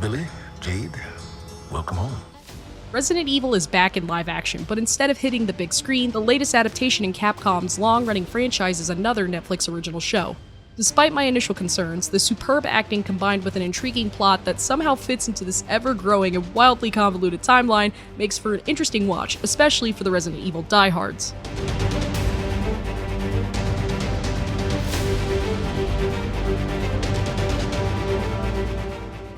Billy, Jade, welcome home. Resident Evil is back in live action, but instead of hitting the big screen, the latest adaptation in Capcom's long-running franchise is another Netflix original show. Despite my initial concerns, the superb acting combined with an intriguing plot that somehow fits into this ever-growing and wildly convoluted timeline makes for an interesting watch, especially for the Resident Evil diehards.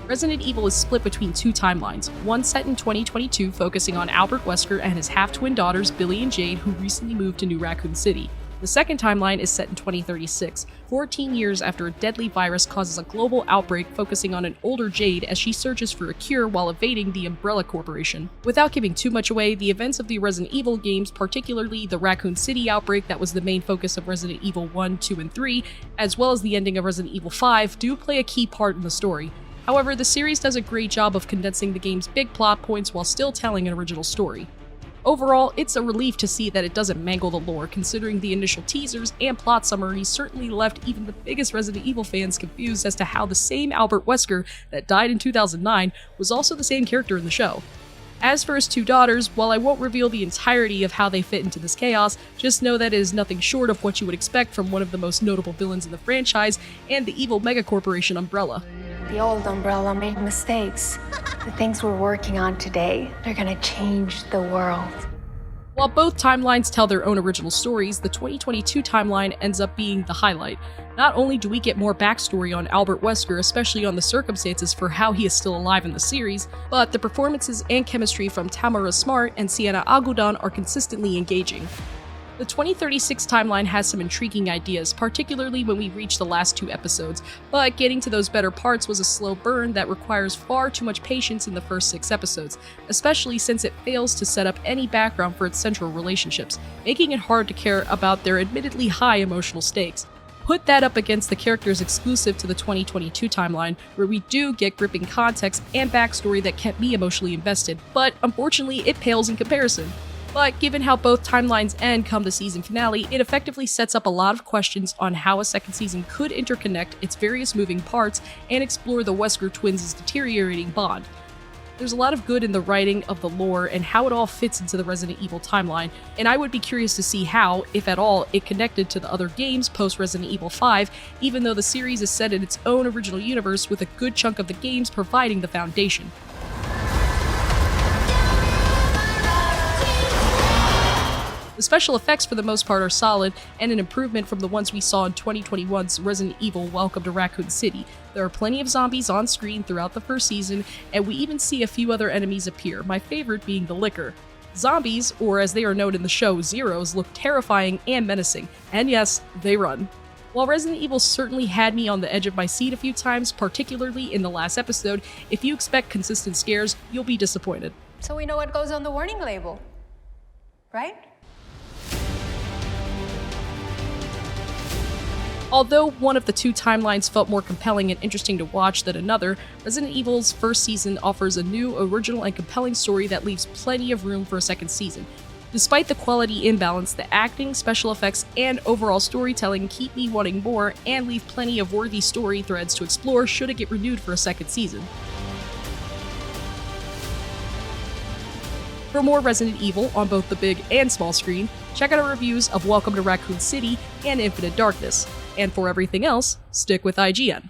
Resident Evil is split between two timelines, one set in 2022 focusing on Albert Wesker and his half-twin daughters Billy and Jade, who recently moved to New Raccoon City. The second timeline is set in 2036, 14 years after a deadly virus causes a global outbreak focusing on an older Jade as she searches for a cure while evading the Umbrella Corporation. Without giving too much away, the events of the Resident Evil games, particularly the Raccoon City outbreak that was the main focus of Resident Evil 1, 2, and 3, as well as the ending of Resident Evil 5, do play a key part in the story. However, the series does a great job of condensing the game's big plot points while still telling an original story. Overall, it's a relief to see that it doesn't mangle the lore, considering the initial teasers and plot summaries certainly left even the biggest Resident Evil fans confused as to how the same Albert Wesker that died in 2009 was also the same character in the show. As for his two daughters, while I won't reveal the entirety of how they fit into this chaos, just know that it is nothing short of what you would expect from one of the most notable villains in the franchise and the evil megacorporation Umbrella. The old Umbrella made mistakes. The things we're working on today, they're gonna change the world. While both timelines tell their own original stories, the 2022 timeline ends up being the highlight. Not only do we get more backstory on Albert Wesker, especially on the circumstances for how he is still alive in the series, but the performances and chemistry from Tamara Smart and Sienna Agudan are consistently engaging. The 2036 timeline has some intriguing ideas, particularly when we reach the last two episodes, but getting to those better parts was a slow burn that requires far too much patience in the first 6 episodes, especially since it fails to set up any background for its central relationships, making it hard to care about their admittedly high emotional stakes. Put that up against the characters exclusive to the 2022 timeline, where we do get gripping context and backstory that kept me emotionally invested, but unfortunately it pales in comparison. But given how both timelines end come the season finale, it effectively sets up a lot of questions on how a second season could interconnect its various moving parts and explore the Wesker twins' deteriorating bond. There's a lot of good in the writing of the lore and how it all fits into the Resident Evil timeline, and I would be curious to see how, if at all, it connected to the other games post-Resident Evil 5, even though the series is set in its own original universe with a good chunk of the games providing the foundation. The special effects for the most part are solid, and an improvement from the ones we saw in 2021's Resident Evil Welcome to Raccoon City. There are plenty of zombies on screen throughout the first season, and we even see a few other enemies appear, my favorite being the Licker. Zombies, or as they are known in the show, Zeros, look terrifying and menacing, and yes, they run. While Resident Evil certainly had me on the edge of my seat a few times, particularly in the last episode, if you expect consistent scares, you'll be disappointed. So we know what goes on the warning label, right? Although one of the two timelines felt more compelling and interesting to watch than another, Resident Evil's first season offers a new, original, and compelling story that leaves plenty of room for a second season. Despite the quality imbalance, the acting, special effects, and overall storytelling keep me wanting more and leave plenty of worthy story threads to explore should it get renewed for a second season. For more Resident Evil on both the big and small screen, check out our reviews of Welcome to Raccoon City and Infinite Darkness. And for everything else, stick with IGN.